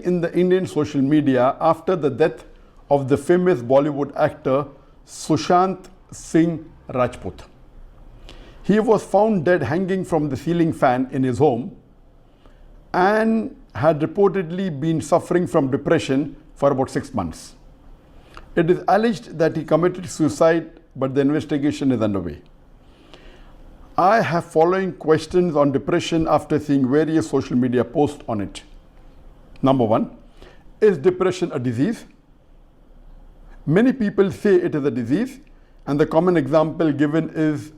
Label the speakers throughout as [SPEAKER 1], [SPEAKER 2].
[SPEAKER 1] in the Indian social media after the death of the famous Bollywood actor Sushant Singh Rajput. He was found dead hanging from the ceiling fan in his home and had reportedly been suffering from depression for about 6 months. It is alleged that he committed suicide, but the investigation is underway. I have following questions on depression after seeing various social media posts on it. Number one, is depression a disease? Many people say it is a disease, and the common example given is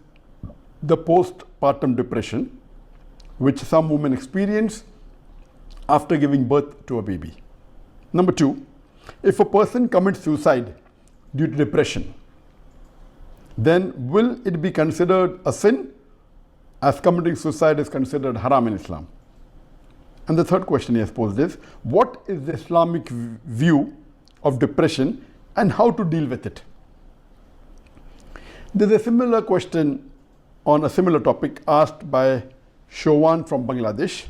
[SPEAKER 1] the postpartum depression, which some women experience after giving birth to a baby. Number two, if a person commits suicide due to depression, then will it be considered a sin, as committing suicide is considered haram in Islam? And the third question he has posed is, what is the Islamic view of depression and how to deal with it? There is a similar question on a similar topic asked by Showan from Bangladesh.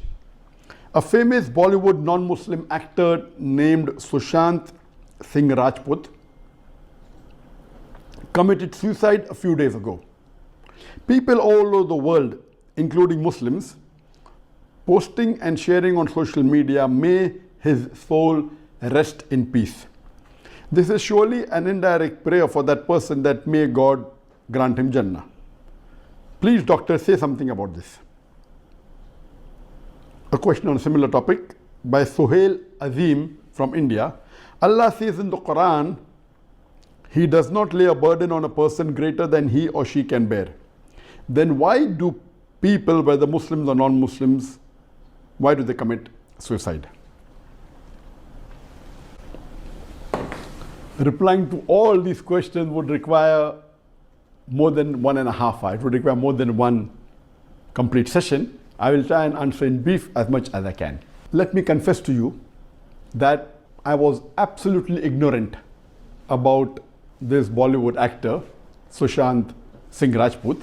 [SPEAKER 1] A famous Bollywood non-Muslim actor named Sushant Singh Rajput committed suicide a few days ago. People all over the world, including Muslims, posting and sharing on social media, may his soul rest in peace. This is surely an indirect prayer for that person that may God grant him Jannah. Please, doctor, say something about this. A question on a similar topic by Suhail Azim from India. Allah says in the Quran, He does not lay a burden on a person greater than he or she can bear. Then why do people, whether Muslims or non-Muslims, why do they commit suicide? Replying to all these questions would require more than 1.5 hours. It would require more than one complete session. I will try and answer in brief as much as I can. Let me confess to you that I was absolutely ignorant about this Bollywood actor, Sushant Singh Rajput.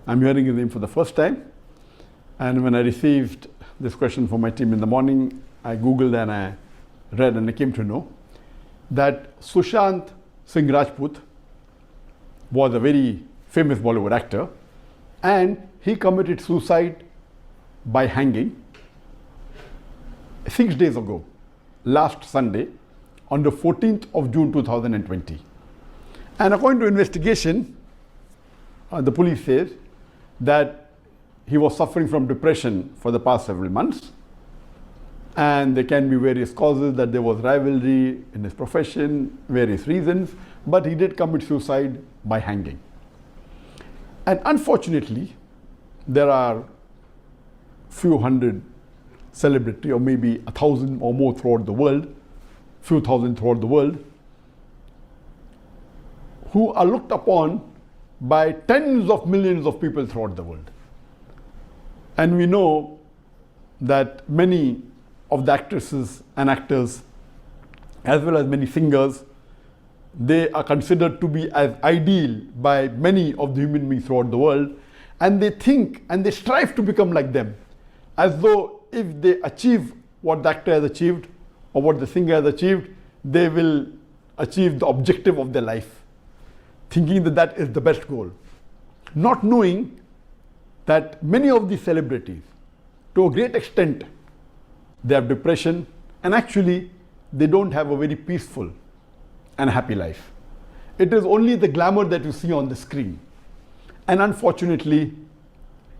[SPEAKER 1] I'm hearing his name for the first time. And when I received this question from my team in the morning, I Googled and I read and I came to know that Sushant Singh Rajput was a very famous Bollywood actor, and he committed suicide by hanging 6 days ago, last Sunday, on the 14th of June 2020. And according to investigation, the police says that he was suffering from depression for the past several months, and there can be various causes, that there was rivalry in his profession, various reasons, but he did commit suicide by hanging. And unfortunately, there are few hundred celebrity, or maybe 1,000 or more throughout the world, few thousand throughout the world, who are looked upon by tens of millions of people throughout the world. And we know that many of the actresses and actors, as well as many singers, they are considered to be as ideal by many of the human beings throughout the world, and they think and they strive to become like them, as though if they achieve what the actor has achieved or what the singer has achieved, they will achieve the objective of their life, thinking that that is the best goal, not knowing that many of these celebrities, to a great extent, they have depression, and actually they don't have a very peaceful and happy life. It is only the glamour that you see on the screen. And unfortunately,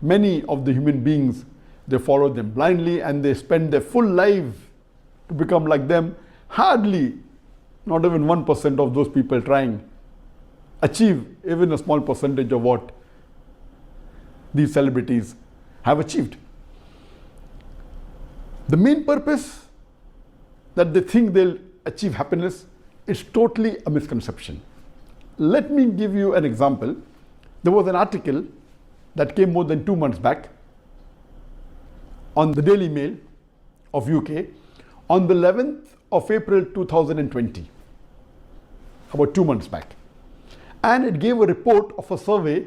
[SPEAKER 1] many of the human beings, they follow them blindly and they spend their full lives to become like them. Hardly, not even 1% of those people trying, achieve even a small percentage of what these celebrities have achieved. The main purpose that they think they'll achieve happiness is totally a misconception. Let me give you an example. There was an article that came more than 2 months back on the Daily Mail of UK on the 11th of April 2020, about 2 months back. And it gave a report of a survey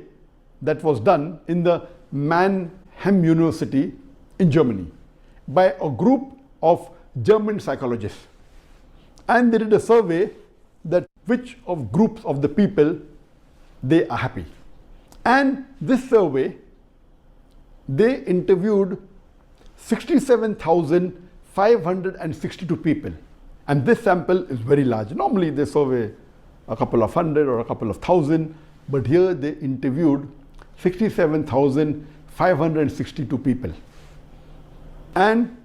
[SPEAKER 1] that was done in the Mannheim University in Germany by a group of German psychologists, and they did a survey that which of groups of the people they are happy. And this survey, they interviewed 67,562 people. And this sample is very large. Normally they survey a couple of hundred or a couple of thousand, but here they interviewed 67,562 people. And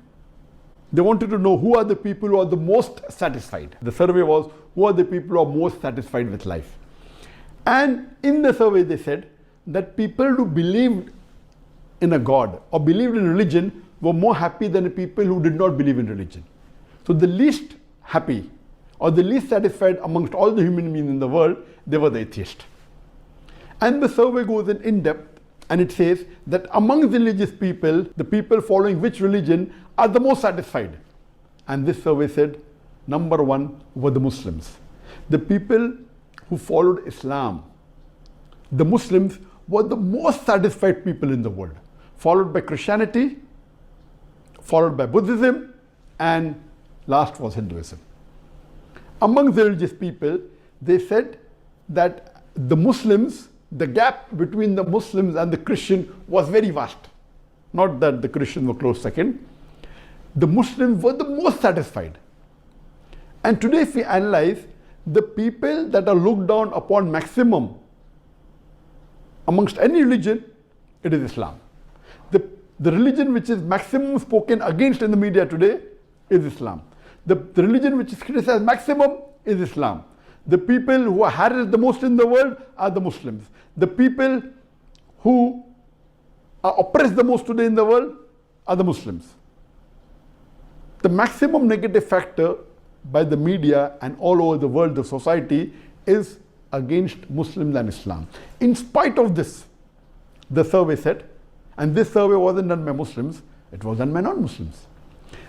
[SPEAKER 1] they wanted to know who are the people who are the most satisfied. The survey was, who are the people who are most satisfied with life? And in the survey they said that people who believed in a God or believed in religion were more happy than the people who did not believe in religion. So the least happy or the least satisfied amongst all the human beings in the world, they were the atheists. And the survey goes in depth, and it says that among the religious people, the people following which religion are the most satisfied. And this survey said number one were the Muslims. The people who followed Islam, the Muslims, were the most satisfied people in the world, followed by Christianity, followed by Buddhism, and last was Hinduism. Among the religious people, they said that the Muslims, the gap between the Muslims and the Christian was very vast. Not that the Christians were close second. The Muslims were the most satisfied. And today if we analyze, the people that are looked down upon maximum amongst any religion, it is Islam. The religion which is maximum spoken against in the media today is Islam. The religion which is criticized maximum is Islam. The people who are harassed the most in the world are the Muslims. The people who are oppressed the most today in the world are the Muslims. The maximum negative factor by the media and all over the world, the society, is against Muslims and Islam. In spite of this, the survey said, and this survey wasn't done by Muslims, it was done by non-Muslims.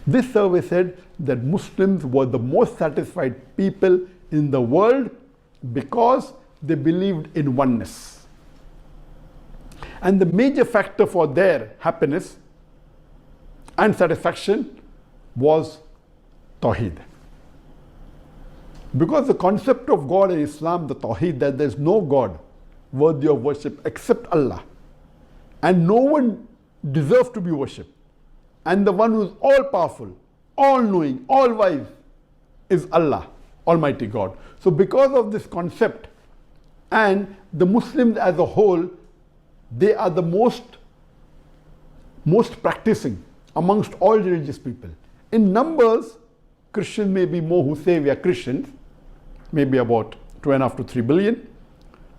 [SPEAKER 1] This survey said that Muslims were the most satisfied people in the world because they believed in oneness. And the major factor for their happiness and satisfaction was Tawheed. Because the concept of God in Islam, the Tawheed, that there is no God worthy of worship except Allah, and no one deserves to be worshipped, and the one who is all powerful, all knowing, all wise is Allah, Almighty God. So because of this concept, and the Muslims as a whole, they are the most practicing amongst all religious people. In numbers, Christians may be more who say we are Christians, maybe about 2.5 to 3 billion,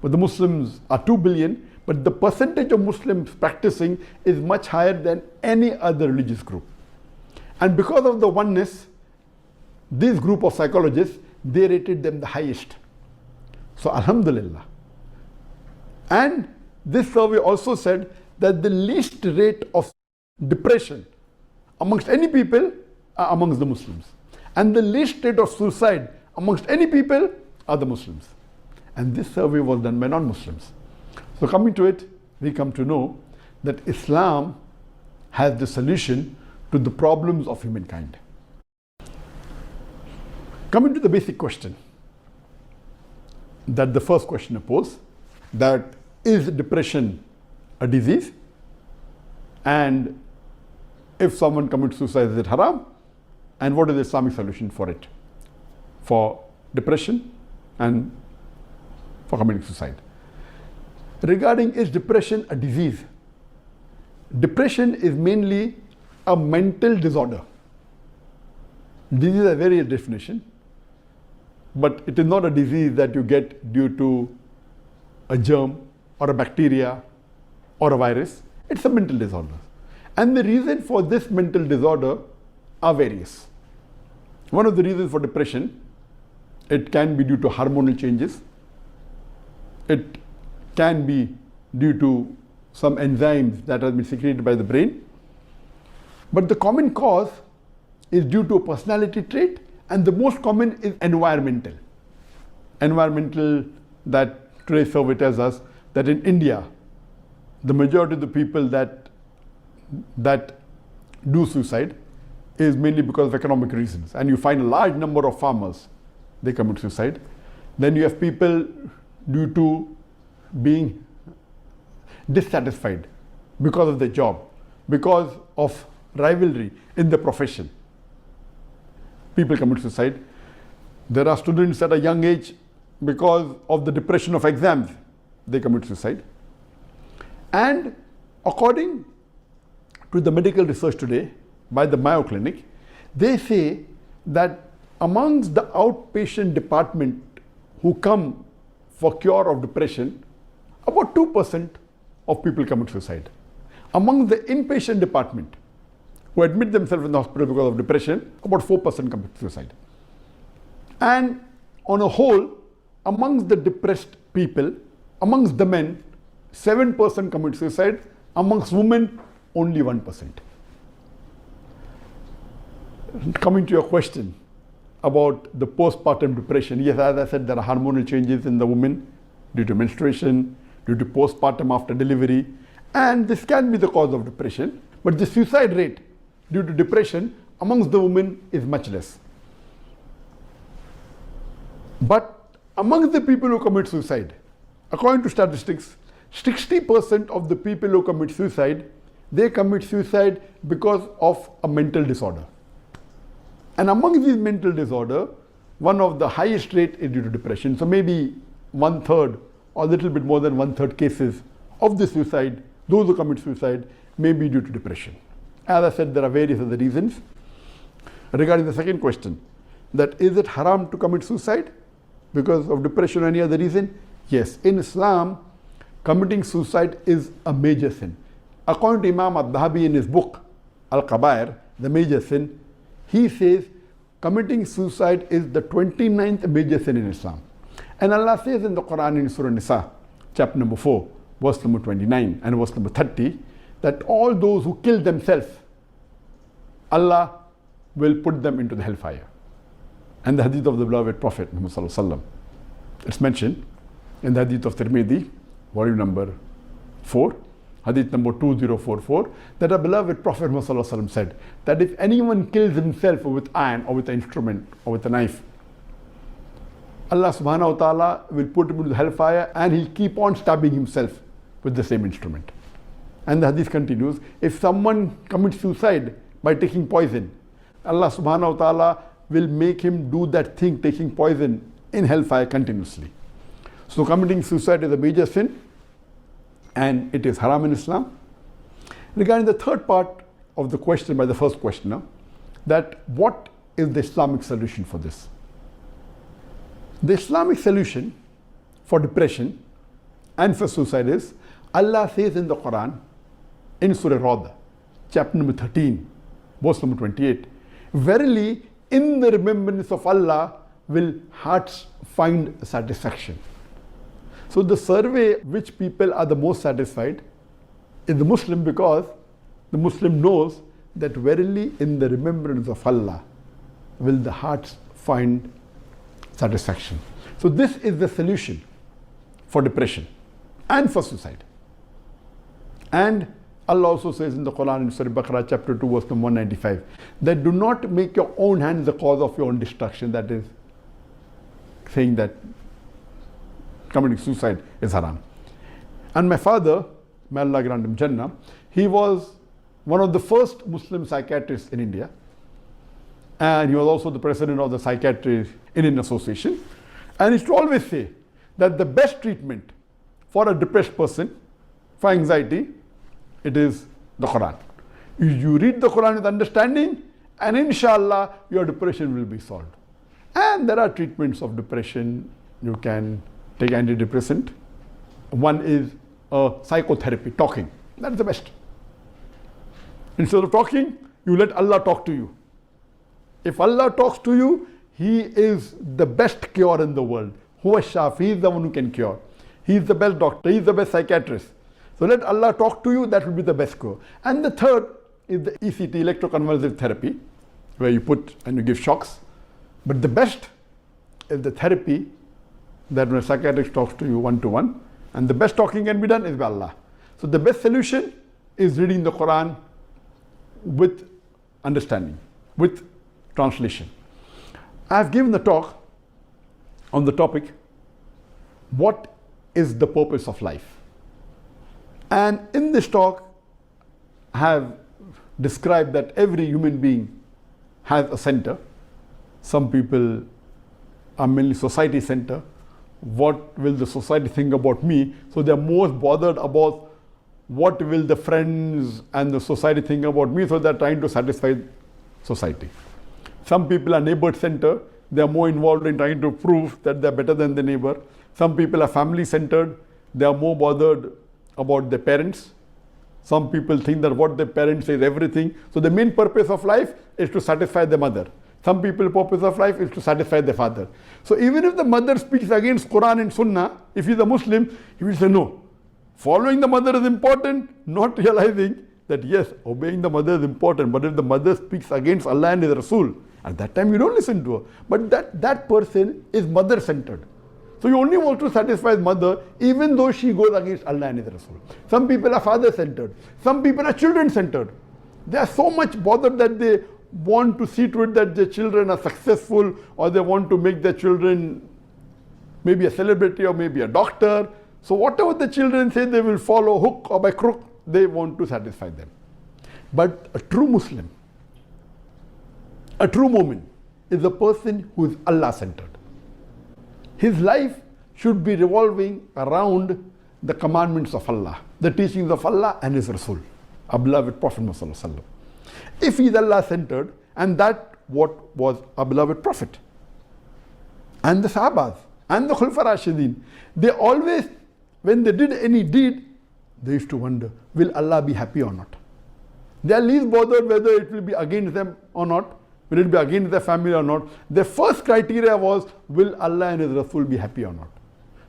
[SPEAKER 1] but the Muslims are 2 billion, but the percentage of Muslims practicing is much higher than any other religious group. And because of the oneness, this group of psychologists, they rated them the highest. So Alhamdulillah. And this survey also said that the least rate of depression amongst any people are amongst the Muslims. And the least rate of suicide amongst any people are the Muslims. And this survey was done by non-Muslims. So coming to it, we come to know that Islam has the solution to the problems of humankind. Coming to the basic question that the first questioner posed, that is depression a disease? And if someone commits suicide, is it haram? And what is the Islamic solution for it? For depression and for committing suicide. Regarding is depression a disease? Depression is mainly a mental disorder. Disease is a very definition, but it is not a disease that you get due to a germ or a bacteria or a virus. It's a mental disorder. And the reason for this mental disorder are various. One of the reasons for depression, it can be due to hormonal changes. It can be due to some enzymes that have been secreted by the brain. But the common cause is due to a personality trait, and the most common is environmental. Environmental, that today's survey tells us that in India, the majority of the people that do suicide is mainly because of economic reasons. And you find a large number of farmers, they commit suicide. Then you have people due to being dissatisfied because of their job, because of rivalry in the profession. People commit suicide. There are students at a young age, because of the depression of exams, they commit suicide. And according to the medical research today by the Mayo Clinic, they say that amongst the outpatient department who come for cure of depression, about 2% of people commit suicide. Among the inpatient department who admit themselves in the hospital because of depression, about 4% commit suicide. And on a whole, amongst the depressed people, amongst the men, 7% commit suicide. Amongst women, only 1%. Coming to your question about the postpartum depression, yes, as I said, there are hormonal changes in the woman due to menstruation, due to postpartum after delivery, and this can be the cause of depression. But the suicide rate due to depression amongst the women is much less. But amongst the people who commit suicide, according to statistics, 60% of the people who commit suicide, they commit suicide because of a mental disorder. And among these mental disorder, one of the highest rate is due to depression. So maybe 1/3 or a little bit more than 1/3 cases of the suicide, those who commit suicide, may be due to depression. As I said, there are various other reasons. Regarding the second question, that is it haram to commit suicide because of depression or any other reason? Yes, in Islam, committing suicide is a major sin. According to Imam al-Dhahabi in his book, Al-Kabair, the major sin, he says committing suicide is the 29th major sin in Islam. And Allah says in the Quran in Surah Nisa, chapter number 4, verse number 29 and verse number 30, that all those who kill themselves, Allah will put them into the hellfire. And the hadith of the beloved Prophet Muhammad Sallallahu Alaihi Wasallam, it's mentioned in the hadith of Tirmidhi, volume number 4, hadith number 2044, that our beloved Prophet Muhammad Sallallahu Alaihi Wasallam said that if anyone kills himself with iron or with an instrument or with a knife, Allah subhanahu wa ta'ala will put him into the hellfire and he'll keep on stabbing himself with the same instrument. And the hadith continues, if someone commits suicide by taking poison, Allah subhanahu wa ta'ala will make him do that thing, taking poison, in hellfire continuously. So committing suicide is a major sin and it is haram in Islam. Regarding the third part of the question by the first questioner, that what is the Islamic solution for this? The Islamic solution for depression and for suicide is, Allah says in the Quran, in Surah Ra'd, chapter number 13, verse number 28, verily in the remembrance of Allah will hearts find satisfaction. So the survey which people are the most satisfied is the Muslim, because the Muslim knows that verily in the remembrance of Allah will the hearts find satisfaction. So this is the solution for depression and for suicide. And Allah also says in the Quran in Surah Baqarah chapter 2 verse number 195 that do not make your own hands the cause of your own destruction. That is saying that committing suicide is haram. And my father, may Allah grant him Jannah, he was one of the first Muslim psychiatrists in India, and he was also the president of the Psychiatry Indian Association. And he used to always say that the best treatment for a depressed person, for anxiety, it is the Quran. You read the Quran with understanding, and inshallah your depression will be solved. And there are treatments of depression. You can take antidepressant. One is psychotherapy, talking. That's the best. Instead of talking, you let Allah talk to you. If Allah talks to you, He is the best cure in the world. Huwa Shafi, He is the one who can cure. He is the best doctor, He is the best psychiatrist. So let Allah talk to you, that will be the best cure. And the third is the ECT, electroconvulsive therapy, where you put and you give shocks. But the best is the therapy that when a psychiatrist talks to you one-to-one, and the best talking can be done is by Allah. So the best solution is reading the Quran with understanding, with translation. I have given the talk on the topic, what is the purpose of life? And in this talk, I have described that every human being has a center. Some people are mainly society center. What will the society think about me? So they're most bothered about what will the friends and the society think about me, so they're trying to satisfy society. Some people are neighbor center. They're more involved in trying to prove that they're better than the neighbor. Some people are family centered. They are more bothered about their parents. Some people think that what their parents say is everything. So the main purpose of life is to satisfy the mother. Some people's purpose of life is to satisfy their father. So even if the mother speaks against Quran and Sunnah, if he's a Muslim, he will say no. Following the mother is important, not realizing that yes, obeying the mother is important. But if the mother speaks against Allah and His Rasul, at that time you don't listen to her. But that person is mother-centered. So you only want to satisfy his mother even though she goes against Allah and His Rasul. Some people are father-centered. Some people are children-centered. They are so much bothered that they want to see to it that their children are successful, or they want to make their children maybe a celebrity or maybe a doctor. So whatever the children say, they will follow hook or by crook. They want to satisfy them. But a true Muslim, a true mu'min, is a person who is Allah-centered. His life should be revolving around the commandments of Allah, the teachings of Allah and His Rasul, our beloved Prophet Muhammad. If he is Allah-centered, and that what was our beloved Prophet, and the Sahabas, and the Khulafa Rashidin, they always, when they did any deed, they used to wonder, will Allah be happy or not? They are least bothered whether it will be against them or not, will it be against their family or not. Their first criteria was, will Allah and His Rasul be happy or not?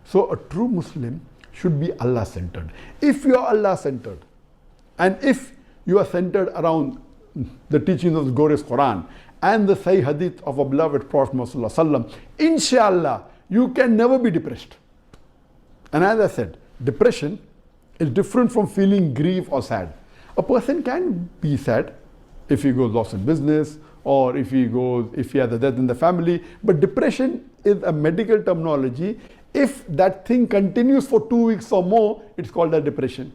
[SPEAKER 1] So a true Muslim should be Allah-centered. If you are Allah-centered, and if you are centered around the teachings of the glorious Quran and the Sahih Hadith of our beloved Prophet Muhammad, inshallah, you can never be depressed. And as I said, depression is different from feeling grief or sad. A person can be sad if he goes lost in business, or if he has a death in the family. But depression is a medical terminology. If that thing continues for 2 weeks or more, it's called a depression.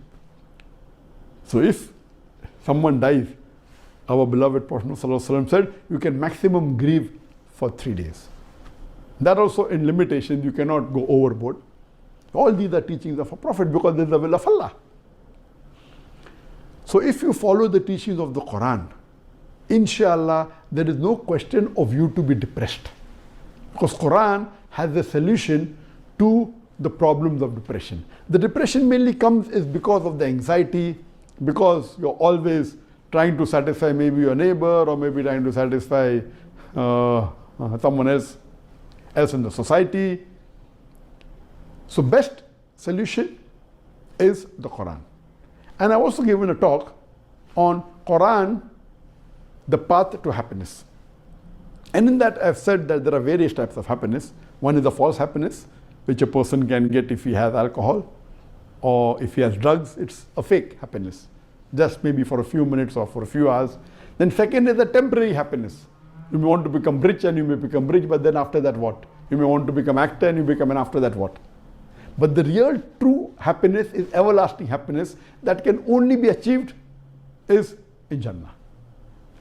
[SPEAKER 1] So if someone dies, our beloved Prophet ﷺ said, you can maximum grieve for 3 days. That also in limitations, you cannot go overboard. All these are teachings of a Prophet because this is the will of Allah. So if you follow the teachings of the Quran, inshallah, there is no question of you to be depressed. Because Quran has a solution to the problems of depression. The depression mainly comes is because of the anxiety, because you're always trying to satisfy maybe your neighbor, or maybe trying to satisfy someone else in the society. So best solution is the Quran. And I've also given a talk on Quran, the path to happiness. And in that I've said that there are various types of happiness. One is the false happiness, which a person can get if he has alcohol, or if he has drugs. It's a fake happiness, just maybe for a few minutes or for a few hours. Then second is the temporary happiness. You may want to become rich and you may become rich, but then after that what? You may want to become actor and you become, and after that what? But the real true happiness is everlasting happiness that can only be achieved is in Jannah.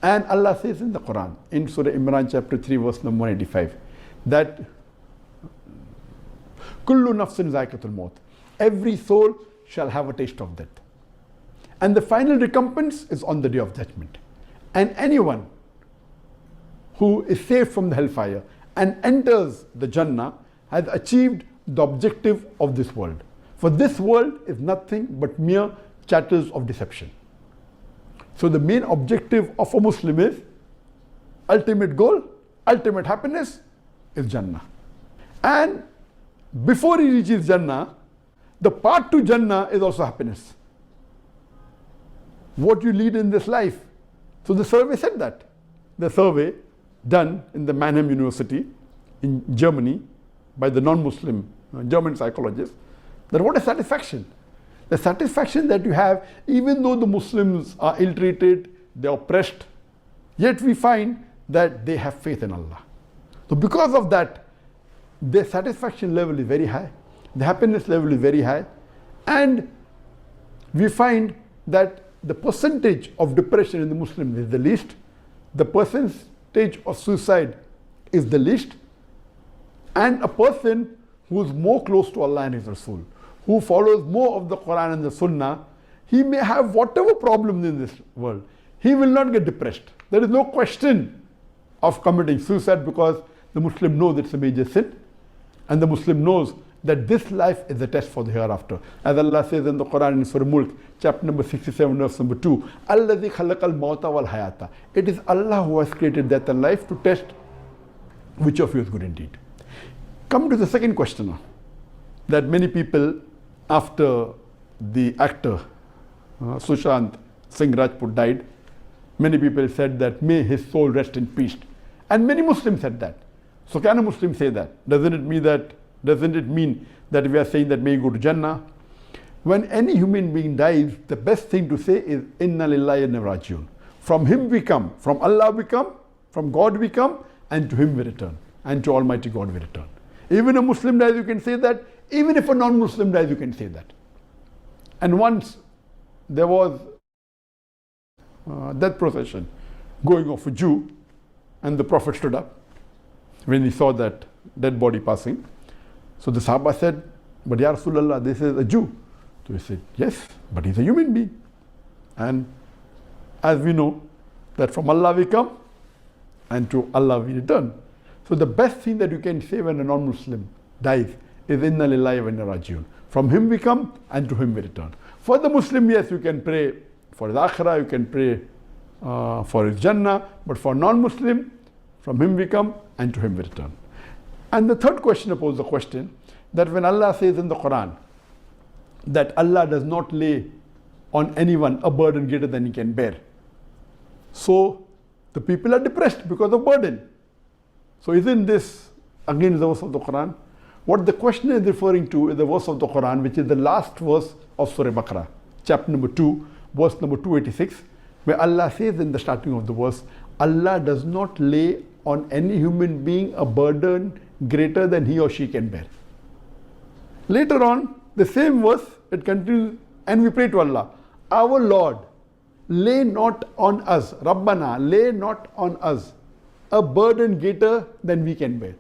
[SPEAKER 1] And Allah says in the Quran, in Surah Imran chapter 3 verse number 185, that Kullu nafsin zaikatul maut, every soul shall have a taste of death. And the final recompense is on the day of judgment. And anyone who is saved from the hellfire and enters the Jannah has achieved the objective of this world. For this world is nothing but mere chattels of deception. So the main objective of a Muslim is ultimate goal, ultimate happiness is Jannah. And before he reaches Jannah, the path to Jannah is also happiness. What you lead in this life. So the survey said that. The survey done in the Mannheim University in Germany by the non-Muslim German psychologist, that what is satisfaction? The satisfaction that you have, even though the Muslims are ill-treated, they are oppressed, yet we find that they have faith in Allah. So because of that, their satisfaction level is very high, the happiness level is very high, and we find that the percentage of depression in the Muslims is the least, the percentage of suicide is the least, and a person who is more close to Allah and His Rasul, who follows more of the Quran and the Sunnah, he may have whatever problems in this world, he will not get depressed. There is no question of committing suicide, because the Muslim knows it's a major sin, and the Muslim knows that this life is a test for the hereafter. As Allah says in the Quran in Surah Mulk, chapter number 67, verse number 2, Alladhi khalaqal mawta wal hayata. It is Allah who has created death and life to test which of you is good indeed. Come to the second question now, that many people, after the actor Sushant Singh Rajput died, many people said that may his soul rest in peace. And many Muslims said that. So can a Muslim say that? Doesn't it mean that we are saying that may he go to Jannah? When any human being dies, the best thing to say is Inna lillahi wa inna ilaihi raji'un. From Him we come, from Allah we come, from God we come, and to Him we return, and to Almighty God we return. Even a Muslim dies, you can say that. Even if a non-Muslim dies, you can say that. And once there was a death procession going off a Jew, and the Prophet stood up when he saw that dead body passing. So the Sahaba said, but Ya Rasulullah, this is a Jew. So he said, yes, but he's a human being. And as we know, that from Allah we come, and to Allah we return. So the best thing that you can say when a non-Muslim dies is Inna lillahi wa inna ilaihi raji'un. From Him we come, and to Him we return. For the Muslim, yes, you can pray for his akhirah, you can pray for his Jannah, but for non-Muslim, from Him we come, and to Him we return. And the third question poses the question that when Allah says in the Quran that Allah does not lay on anyone a burden greater than he can bear, so the people are depressed because of burden. So isn't this against the verse of the Quran? What the question is referring to is the verse of the Quran, which is the last verse of Surah Baqarah, chapter number 2, verse number 286, where Allah says in the starting of the verse, Allah does not lay on any human being a burden greater than he or she can bear. Later on, the same verse, it continues, and we pray to Allah, our Lord, lay not on us, Rabbana, lay not on us a burden greater than we can bear.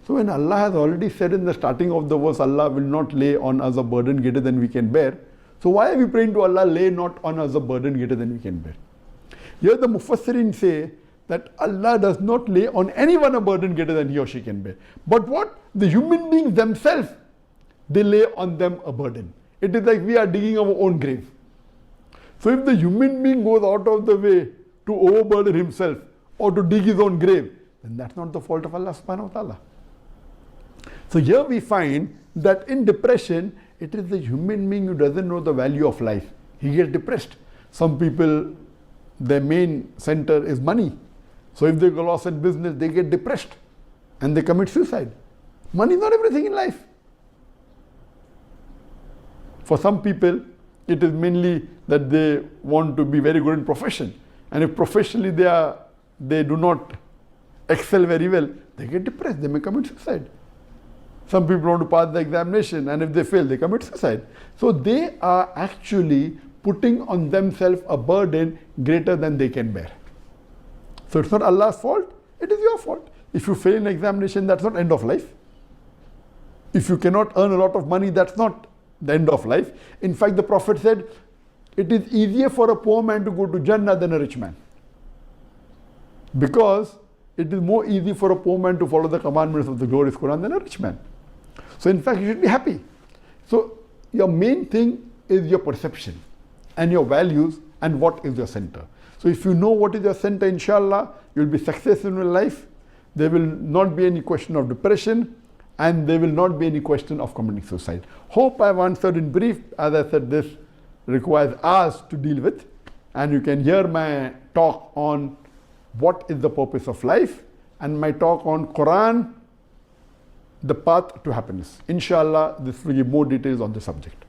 [SPEAKER 1] So when Allah has already said in the starting of the verse, Allah will not lay on us a burden greater than we can bear, so why are we praying to Allah, lay not on us a burden greater than we can bear? Here the Mufassirin say that Allah does not lay on anyone a burden greater than he or she can bear. But what? The human beings themselves, they lay on them a burden. It is like we are digging our own grave. So if the human being goes out of the way to overburden himself or to dig his own grave, then that's not the fault of Allah subhanahu wa ta'ala. So here we find that in depression, it is the human being who doesn't know the value of life. He gets depressed. Some people, their main center is money. So if they go lost in business, they get depressed and they commit suicide. Money is not everything in life. For some people, it is mainly that they want to be very good in profession. And if professionally they do not excel very well, they get depressed, they may commit suicide. Some people want to pass the examination, and if they fail, they commit suicide. So they are actually putting on themselves a burden greater than they can bear. So it's not Allah's fault, it is your fault. If you fail an examination, that's not end of life. If you cannot earn a lot of money, that's not the end of life. In fact, the Prophet said, it is easier for a poor man to go to Jannah than a rich man. Because it is more easy for a poor man to follow the commandments of the glorious Quran than a rich man. So in fact, you should be happy. So your main thing is your perception and your values and what is your center. So if you know what is your center, inshallah, you will be successful in life. There will not be any question of depression, and there will not be any question of committing suicide. Hope I have answered in brief. As I said, this requires hours to deal with, and you can hear my talk on what is the purpose of life and my talk on Quran, the path to happiness. Inshallah, this will give more details on the subject.